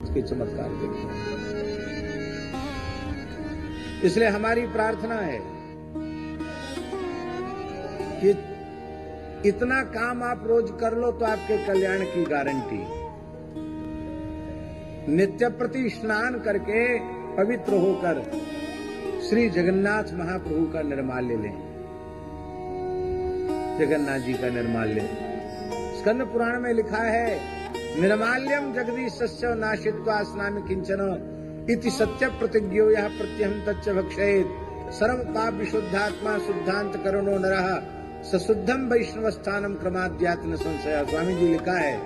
अमृत के चमत्कार देखते हैं। इसलिए हमारी प्रार्थना है कि इतना काम आप रोज कर लो तो आपके कल्याण की गारंटी। नित्य प्रति स्नान करके पवित्र होकर श्री जगन्नाथ महाप्रभु का निर्माल्य लें, जगन्नाथ जी का निर्माल्य। स्कंद पुराण में लिखा है, निर्माल्यम जगदीशस्य नाशित्वा स्नामि किंचन इति सत्य प्रतिज्ञो यः प्रत्यहं तच्च भक्षेत सर्व पाप विशुद्धात्मा शुद्धांत करणो नरः सशुद्धम वैष्णव स्थानम क्रमाद्यात्न संशय। स्वामी जी लिखा है,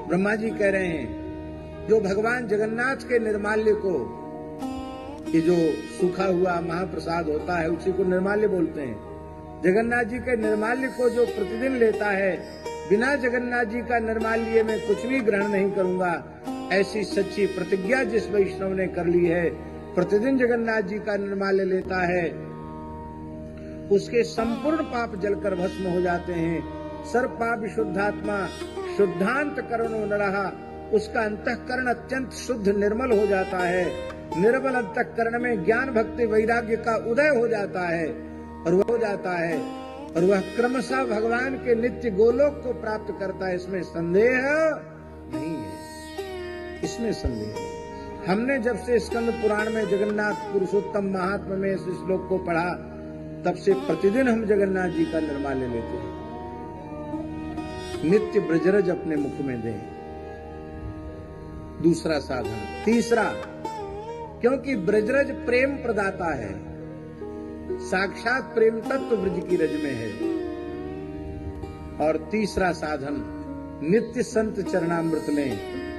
ब्रह्मा जी कह रहे हैं, जो भगवान जगन्नाथ के निर्माल्य को, ये जो सूखा हुआ महाप्रसाद होता है उसी को निर्माल्य बोलते हैं, जगन्नाथ जी के निर्माल्य को जो प्रतिदिन लेता है, बिना जगन्नाथ जी का निर्माल्य में कुछ भी ग्रहण नहीं करूंगा, ऐसी सच्ची प्रतिज्ञा जिस वैष्णव ने कर ली है, प्रतिदिन जगन्नाथ जी का निर्माल्य लेता है, उसके संपूर्ण पाप जलकर भस्म हो जाते हैं। सर्व पाप विशुद्धात्मा शुद्धांत करणो नरः, उसका अंतःकरण अत्यंत शुद्ध निर्मल हो जाता है। निर्मल अंतःकरण में ज्ञान भक्ति वैराग्य का उदय हो जाता है और वह क्रमशः भगवान के नित्य गोलोक को प्राप्त करता है। इसमें संदेह नहीं है, इसमें संदेह नहीं। हमने जब से स्कंद पुराण में जगन्नाथ पुरुषोत्तम महात्म्य में इस श्लोक को पढ़ा, तब से प्रतिदिन हम जगन्नाथ जी का निर्माल्य लेते हैं। नित्य ब्रजरज अपने मुख में दें, दूसरा साधन। तीसरा, क्योंकि ब्रजरज प्रेम प्रदाता है, साक्षात प्रेम तत्व ब्रज की रज में है। और तीसरा साधन, नित्य संत चरणामृत लें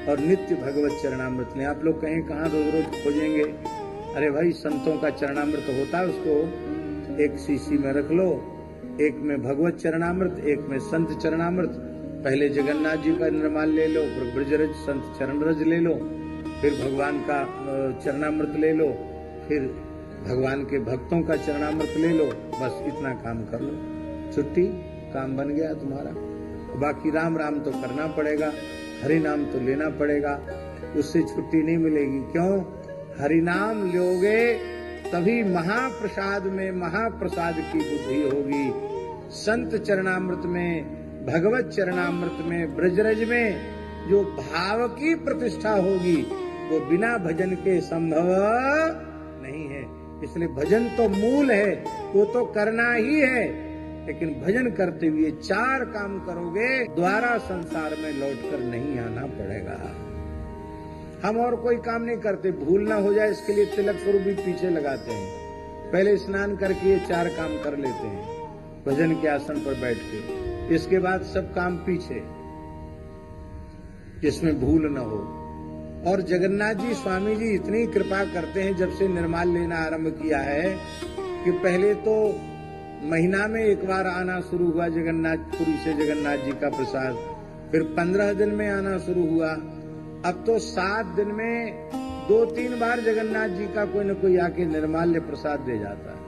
और नित्य भगवत चरणामृत लें। आप लोग कहें कहाँ रोज रोज खोजेंगे? अरे भाई, संतों का चरणामृत होता है, उसको एक शीशी में रख लो, एक में भगवत चरणामृत, एक में संत चरणामृत। पहले जगन्नाथ जी का निर्माल्य ले लो, फिर ब्रजरज संत चरणरज ले लो, फिर भगवान का चरणामृत ले लो, फिर भगवान के भक्तों का चरणामृत ले लो। बस इतना काम कर लो, छुट्टी, काम बन गया तुम्हारा। बाकी राम राम तो करना पड़ेगा, हरि नाम तो लेना पड़ेगा, उससे छुट्टी नहीं मिलेगी। क्यों? हरि नाम लोगे तभी महाप्रसाद में महाप्रसाद की बुद्धि होगी। संत चरणामृत में, भगवत चरणामृत में, ब्रजरज में जो भाव की प्रतिष्ठा होगी वो बिना भजन के संभव नहीं है। इसलिए भजन तो मूल है, वो तो करना ही है, लेकिन भजन करते हुए चार काम करोगे, द्वारा संसार में लौटकर नहीं आना पड़ेगा। हम और कोई काम नहीं करते, भूल ना हो जाए इसके लिए तिलक स्वरूप भी पीछे लगाते हैं। पहले स्नान करके ये चार काम कर लेते हैं भजन के आसन पर बैठ के, इसके बाद सब काम पीछे, जिसमें भूल न हो। और जगन्नाथ जी स्वामी जी इतनी कृपा करते हैं, जब से निर्माल लेना आरंभ किया है, कि पहले तो महीना में एक बार आना शुरू हुआ जगन्नाथपुरी से जगन्नाथ जी का प्रसाद, फिर 15 दिन में आना शुरू हुआ, अब तो 7 दिन में 2-3 बार जगन्नाथ जी का कोई न कोई आके निर्माल्य प्रसाद दे जाता है।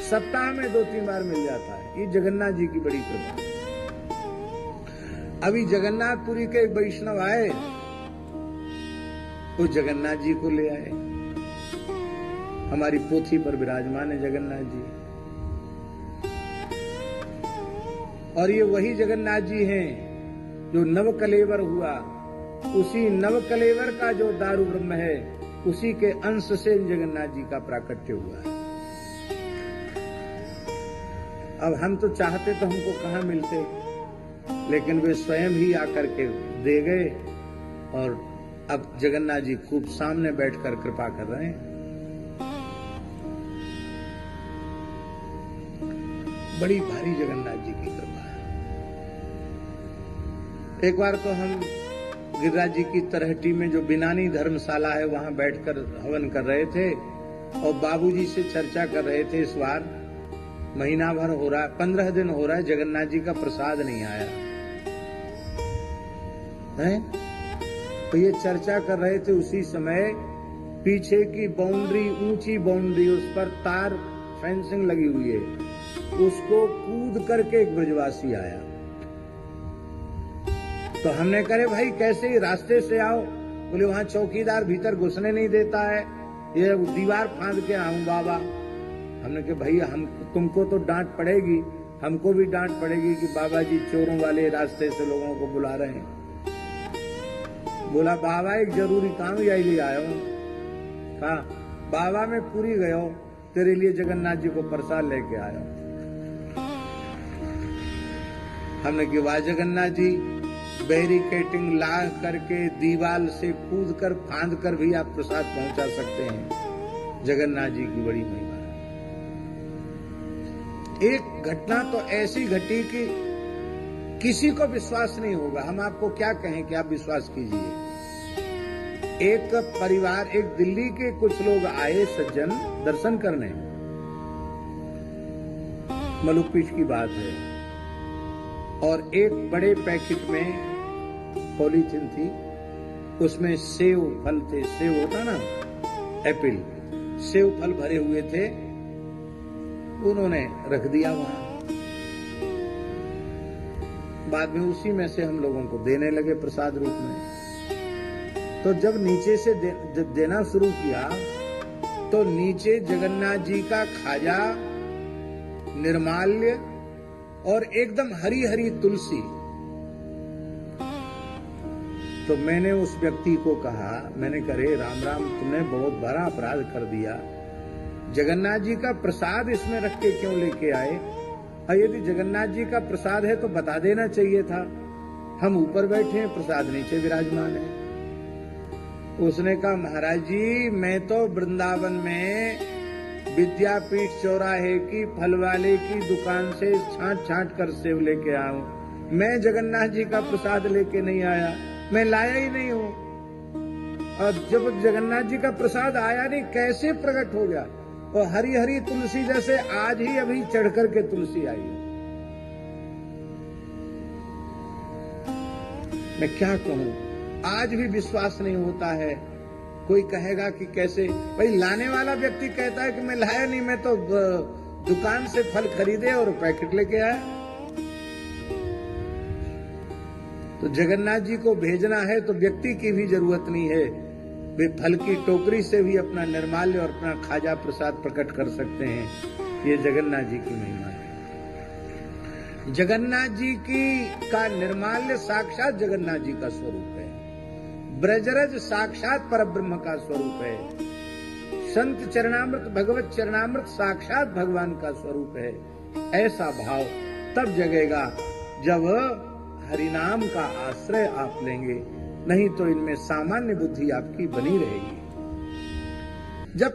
सप्ताह में 2-3 बार मिल जाता है। ये जगन्नाथ जी की बड़ी कृपा। अभी जगन्नाथपुरी के एक वैष्णव आए, वो जगन्नाथ जी को ले आए। हमारी पोथी पर विराजमान है जगन्नाथ जी, और ये वही जगन्नाथ जी हैं जो नवकलेवर हुआ। उसी नवकलेवर का जो दारू ब्रह्म है, उसी के अंश से जगन्नाथ जी का प्राकट्य हुआ है। अब हम तो चाहते तो हमको कहाँ मिलते, लेकिन वे स्वयं ही आकर के दे गए, और अब जगन्नाथ जी खूब सामने बैठकर कृपा कर रहे हैं। बड़ी भारी जगन्नाथ जी की कृपा है। एक बार तो हम गिरिराज जी की तरहटी में जो बिनानी धर्मशाला है, वहां बैठकर हवन कर रहे थे, और बाबूजी से चर्चा कर रहे थे। इस बार महीना भर हो रहा है, 15 दिन हो रहा है, जगन्नाथ जी का प्रसाद नहीं आया है। तो ये चर्चा कर रहे थे, उसी समय पीछे की बाउंड्री, ऊंची बाउंड्री, उस पर तार फेंसिंग लगी हुई है, उसको कूद करके एक ब्रजवासी आया। तो हमने करे भाई कैसे, रास्ते से आओ। बोले वहां चौकीदार भीतर घुसने नहीं देता है, ये दीवार फांद के आऊं बाबा। हमने कहा भाई हम तुमको तो डांट पड़ेगी, हमको भी डांट पड़ेगी कि बाबा जी चोरों वाले रास्ते से लोगों को बुला रहे हैं। बोला बाबा एक जरूरी काम यही लिए आया हूं। कहा बाबा मैं पूरी गयो, तेरे लिए जगन्नाथ जी को प्रसाद लेके आया हूं। हमने कहा वाह जगन्नाथ जी, बैरिकेटिंग ला करके दीवार से कूद कर फांद कर भी आप प्रसाद पहुंचा सकते हैं। जगन्नाथ जी की बड़ी महिमा। एक घटना तो ऐसी घटी कि किसी को विश्वास नहीं होगा। हम आपको क्या कहें कि आप विश्वास कीजिए। एक परिवार, एक दिल्ली के कुछ लोग आए सज्जन दर्शन करने, मलुकपीठ की बात है, और एक बड़े पैकेट में पॉलीथिन थी, उसमें सेव फल थे। सेव होता ना, एप्पल, सेव फल भरे हुए थे। उन्होंने रख दिया वहां। बाद में उसी में से हम लोगों को देने लगे प्रसाद रूप में। तो जब नीचे से देना शुरू किया तो नीचे जगन्नाथ जी का खाजा, निर्माल्य और एकदम हरी हरी तुलसी। तो मैंने उस व्यक्ति को कहा, मैंने करे राम राम, तुमने बहुत बड़ा अपराध कर दिया। जगन्नाथ जी का प्रसाद इसमें रख के क्यों लेके आए? यदि जगन्नाथ जी का प्रसाद है तो बता देना चाहिए था। हम ऊपर बैठे हैं, प्रसाद नीचे विराजमान है। उसने कहा महाराज जी मैं तो वृंदावन में विद्यापीठ चौराहे की फल वाले की दुकान से छांट छांट कर सेव लेके आया हूं। मैं जगन्नाथ जी का प्रसाद लेके नहीं आया, मैं लाया ही नहीं हूं। और जब जगन्नाथ जी का प्रसाद आया नहीं, कैसे प्रकट हो गया? और हरी हरी तुलसी जैसे आज ही अभी चढ़ करके तुलसी आई है। मैं क्या कहूं, आज भी विश्वास नहीं होता है। कोई कहेगा कि कैसे, भाई लाने वाला व्यक्ति कहता है कि मैं लाया नहीं, मैं तो दुकान से फल खरीदे और पैकेट लेके आया। तो जगन्नाथ जी को भेजना है तो व्यक्ति की भी जरूरत नहीं है, वे फल की टोकरी से भी अपना निर्माल्य और अपना खाजा प्रसाद प्रकट कर सकते हैं। ये जगन्नाथ जी की महिमा है। जगन्नाथ जी की का निर्माल्य साक्षात जगन्नाथ जी का स्वरूप है। ब्रजरज साक्षात परब्रह्म का स्वरूप है। संत चरणामृत, भगवत चरणामृत साक्षात भगवान का स्वरूप है। ऐसा भाव तब जगेगा जब हरिनाम का आश्रय आप लेंगे, नहीं तो इनमें सामान्य बुद्धि आपकी बनी रहेगी। जब